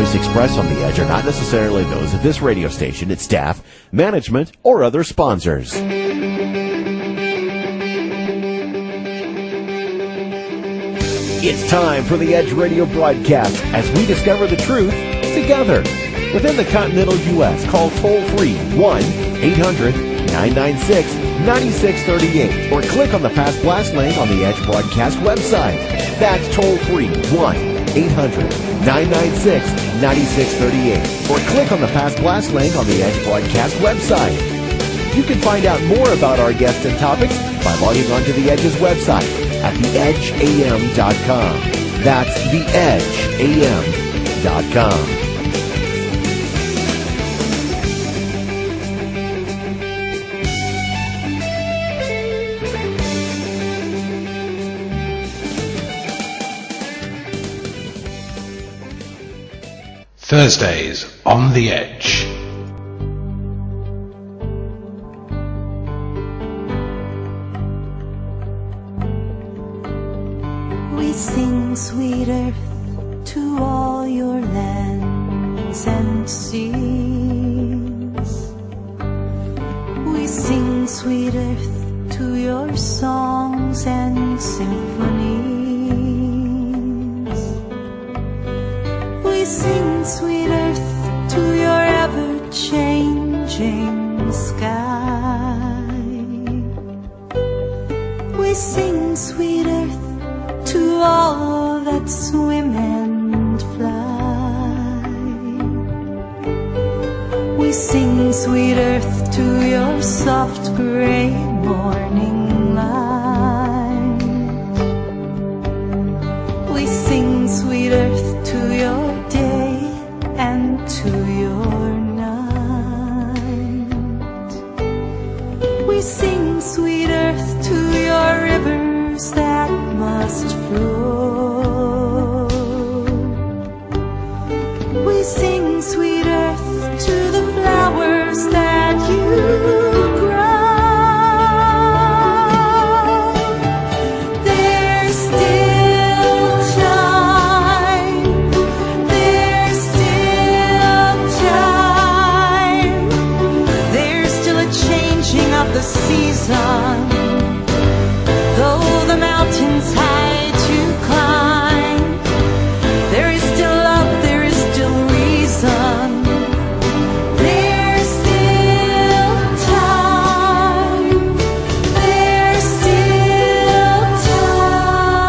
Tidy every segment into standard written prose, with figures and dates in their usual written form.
views expressed on The Edge are not necessarily those of this radio station, its staff, management, or other sponsors. It's time for the Edge Radio broadcast as we discover the truth together. Within the continental U.S., call toll-free 1-800-996-9638 or click on the Fast Blast link on the Edge broadcast website. That's toll-free 1-800-996-9638 or click on the Fast Blast link on the Edge broadcast website. You can find out more about our guests and topics by logging onto the Edge's website at theedgeam.com. That's theedgeam.com. Thursdays on the Edge. We sing, sweet earth, to all your lands and seas. We sing, sweet earth, to your songs and symphonies. We sing, sweet earth, to your ever-changing sky. We sing, sweet earth, to all that swim and fly. We sing, sweet earth, to your soft gray morning light. We sing, sweet earth, to your day and to your night. We sing, sweet earth, to your rivers that must flow. We sing, sweet earth, to the flowers that you grow. There's still time, there's still time, there's still a changing of the season. Though the mountains high to climb, there is still love, there is still reason. There's still time, there's still time.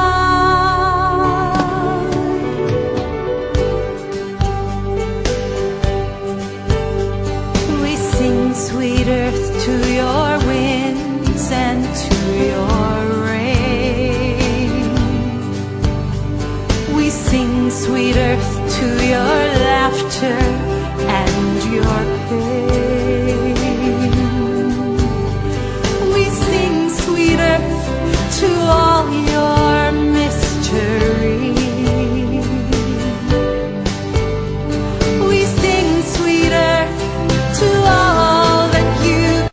We sing, sweet earth, to your winds and to your sweet earth, to your laughter and your pain. We sing, sweet earth, to all your mystery. We sing, sweet earth, to all that you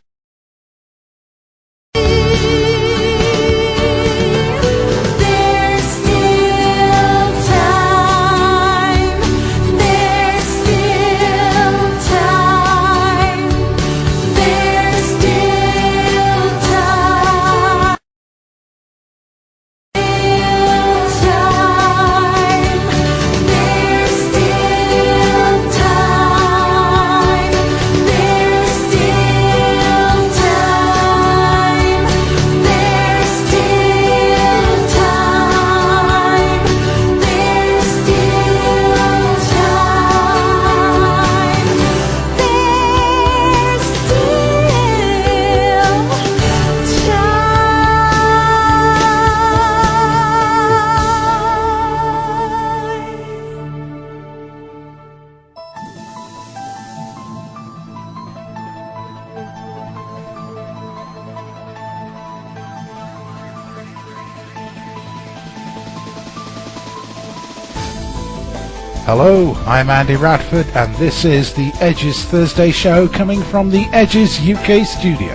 Hello, I'm Andy Radford and this is the Edge's Thursday show coming from the Edge's UK studio.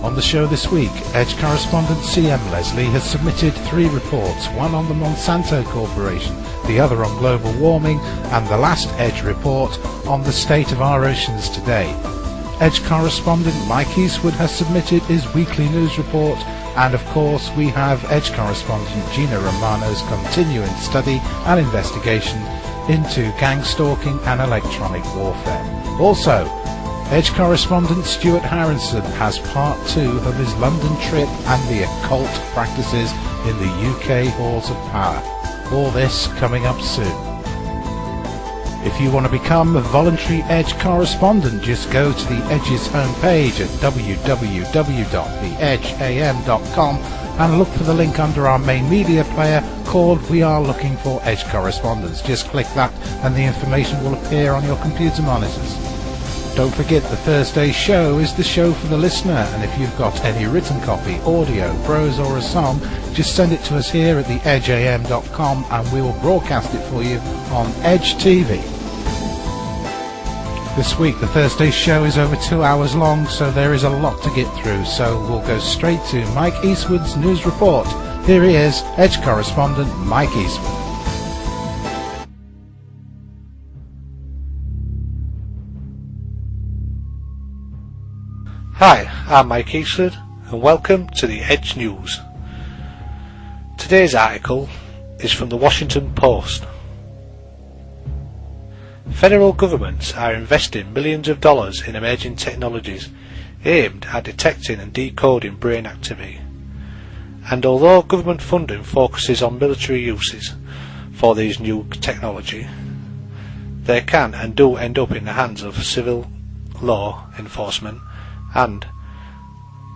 On the show this week, Edge Correspondent C.M. Leslie has submitted 3 reports, one on the Monsanto Corporation, the other on global warming, and the last Edge report on the state of our oceans today. Edge Correspondent Mike Eastwood has submitted his weekly news report, and of course we have Edge Correspondent Gina Romano's continuing study and investigation into gang stalking and electronic warfare. Also, Edge Correspondent Stuart Harrison has part 2 of his London trip and the occult practices in the UK halls of power. All this coming up soon. If you want to become a voluntary Edge correspondent, just go to the Edge's homepage at www.theedgeam.com and look for the link under our main media player called We Are Looking for Edge Correspondents. Just click that and the information will appear on your computer monitors. Don't forget, the Thursday show is the show for the listener, and if you've got any written copy, audio, prose or a song, just send it to us here at theedgeam.com and we will broadcast it for you on Edge TV. This week the Thursday show is over 2 hours long, so there is a lot to get through, so we'll go straight to Mike Eastwood's news report. Here he is, Edge Correspondent Mike Eastwood. Hi, I'm Mike Eastwood and welcome to the Edge News. Today's article is from the Washington Post. Federal governments are investing millions of dollars in emerging technologies aimed at detecting and decoding brain activity. And although government funding focuses on military uses for these new technology, they can and do end up in the hands of civil law enforcement and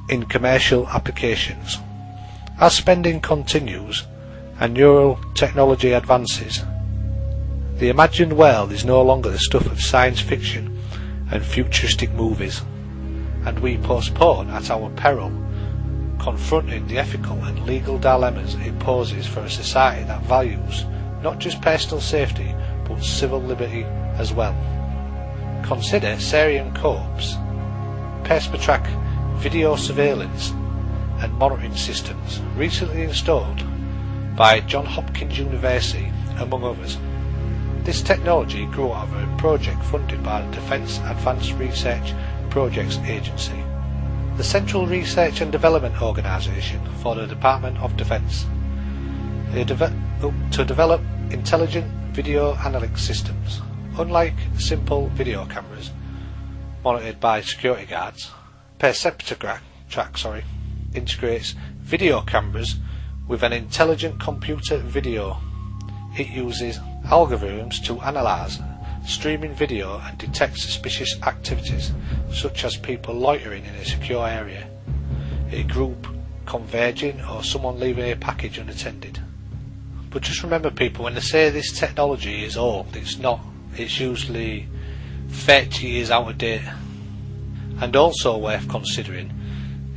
in commercial applications. As spending continues and neural technology advances, the imagined world is no longer the stuff of science fiction and futuristic movies, and we postpone at our peril, confronting the ethical and legal dilemmas it poses for a society that values not just personal safety but civil liberty as well. Consider Syrian corps, Perspetrack video surveillance and monitoring systems recently installed by Johns Hopkins University, among others. This technology grew out of a project funded by the Defence Advanced Research Projects Agency, the Central Research and Development Organisation for the Department of Defence, to develop intelligent video analytic systems. Unlike simple video cameras monitored by security guards, Perspetrack integrates video cameras with an intelligent computer video. It uses algorithms to analyse streaming video and detect suspicious activities, such as people loitering in a secure area, a group converging, or someone leaving a package unattended. But just remember, people, when they say this technology is old, it's not. It's usually 30 years out of date. And also worth considering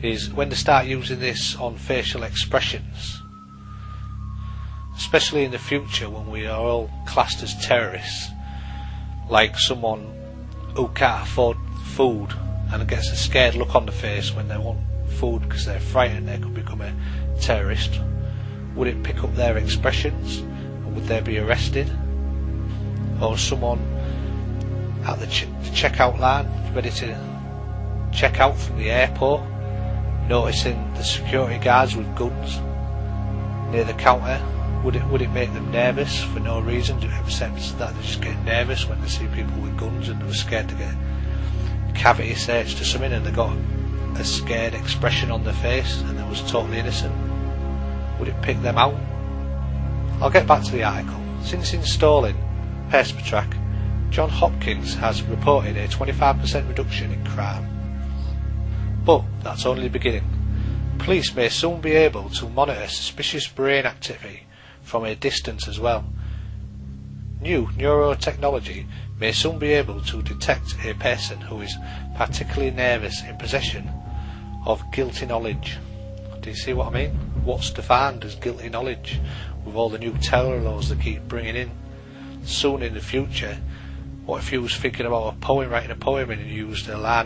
is when they start using this on facial expressions, especially in the future when we are all classed as terrorists, like someone who can't afford food and gets a scared look on the face when they want food because they're frightened they could become a terrorist. Would it pick up their expressions and would they be arrested? Or someone at the checkout line ready to check out from the airport, noticing the security guards with guns near the counter, would it make them nervous for no reason, except that they just get nervous when they see people with guns and they were scared to get cavity searched or something and they got a scared expression on their face and they was totally innocent? Would it pick them out? I'll get back to the article. Since installing Perspetrack, Johns Hopkins has reported a 25% reduction in crime. But that's only the beginning. Police may soon be able to monitor suspicious brain activity from a distance as well. New neurotechnology may soon be able to detect a person who is particularly nervous in possession of guilty knowledge. Do you see what I mean? What's defined as guilty knowledge with all the new terror laws they keep bringing in? Soon in the future, what if you was thinking about writing a poem and you used a line